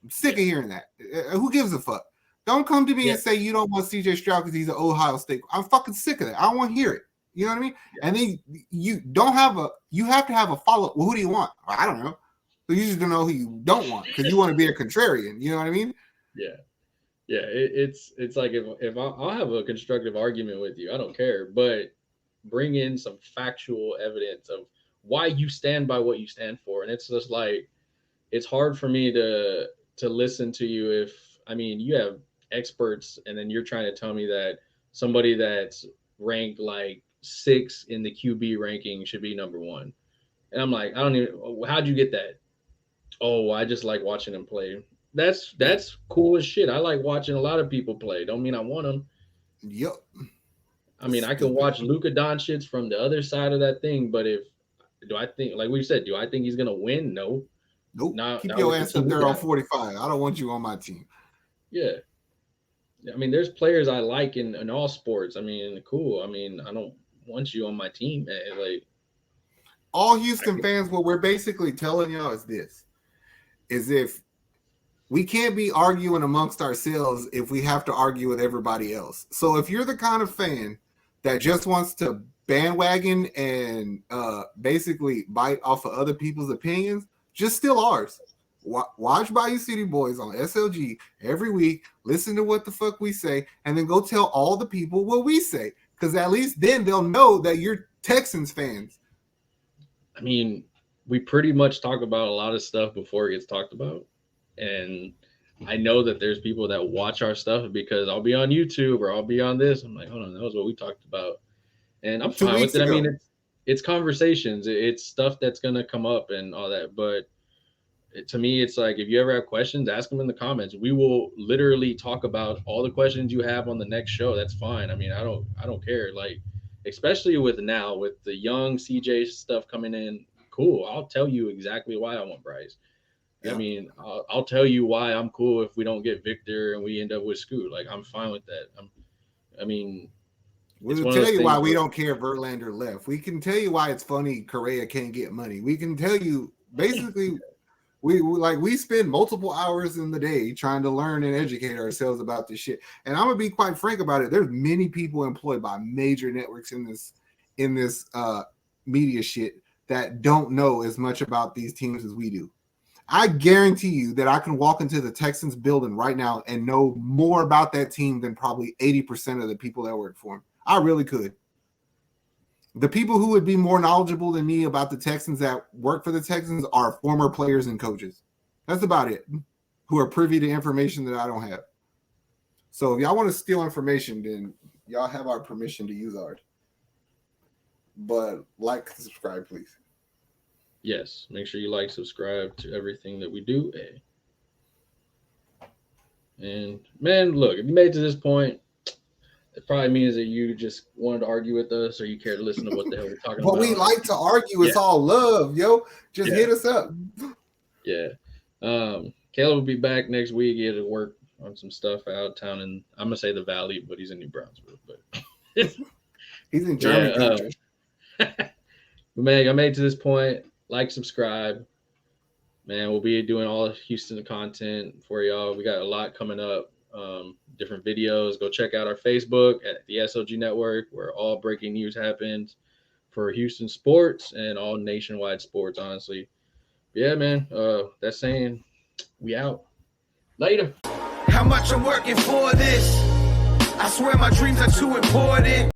I'm sick of hearing that. Who gives a fuck? Don't come to me and say you don't want CJ Stroud because he's an Ohio State. I'm fucking sick of that. I don't want to hear it. You know what I mean? Yeah. And then you have to have a follow-up. Well, who do you want? I don't know. So you just don't know who you don't want because you want to be a contrarian. You know what I mean? Yeah. Yeah. It's like if I'll have a constructive argument with you, I don't care, but bring in some factual evidence of why you stand by what you stand for. And it's just like, it's hard for me to listen to you if, I mean, you have experts and then you're trying to tell me that somebody that's ranked like 6 in the QB ranking should be number 1. And I'm like, how'd you get that? Oh, I just like watching him play. That's cool as shit. I like watching a lot of people play. Don't mean I want them. Yep. I mean, I can watch Luka Doncic from the other side of that thing, but do I think, like we said, do I think he's gonna win? No. Nope. Keep your ass up there on 45. I don't want you on my team. Yeah. I mean, there's players I like in all sports. I mean, cool. I mean, I don't want you on my team, man. Like, all Houston fans, what we're basically telling y'all is this: is if we can't be arguing amongst ourselves if we have to argue with everybody else. So if you're the kind of fan that just wants to bandwagon and basically bite off of other people's opinions, just steal ours. Watch Bayou City Boys on SLG every week, listen to what the fuck we say, and then go tell all the people what we say. Because at least then they'll know that you're Texans fans. I mean, we pretty much talk about a lot of stuff before it gets talked about. And I know that there's people that watch our stuff because I'll be on YouTube or I'll be on this. I'm like, hold on, that was what we talked about. And I'm fine with it. I mean, it's conversations. It's stuff that's going to come up and all that. But to me, it's like, if you ever have questions, ask them in the comments. We will literally talk about all the questions you have on the next show. That's fine. I mean, I don't care. Like, especially with the young CJ stuff coming in, cool. I'll tell you exactly why I want Bryce. Yeah. I mean, I'll tell you why I'm cool if we don't get Victor and we end up with Scoot. Like, I'm fine with that. We'll tell you why we don't care if Verlander left. We can tell you why it's funny Correa can't get money. We can tell you basically we spend multiple hours in the day trying to learn and educate ourselves about this shit. And I'm gonna be quite frank about it. There's many people employed by major networks in this media shit that don't know as much about these teams as we do. I guarantee you that I can walk into the Texans building right now and know more about that team than probably 80% of the people that work for them. I really could. The people who would be more knowledgeable than me about the Texans that work for the Texans are former players and coaches. That's about it. Who are privy to information that I don't have. So if y'all want to steal information, then y'all have our permission to use ours. But like, subscribe, please. Yes, make sure you like, subscribe to everything that we do. And man, look, if you made it to this point, it probably means that you just wanted to argue with us or you care to listen to what the hell we're talking about. But we like to argue. It's all love, yo. Just hit us up. Yeah. Caleb will be back next week. He had to work on some stuff out of town, and I'm going to say the Valley, but he's in New Brunswick. But he's in German country. But man, I made it to this point. Like, subscribe. Man, we'll be doing all Houston content for y'all. We got a lot coming up. Different videos. Go check out our Facebook at the SLG Network, where all breaking news happens. for Houston sports and all nationwide sports, honestly. Yeah, man. That's saying we out. Later. How much I'm working for this? I swear my dreams are too important.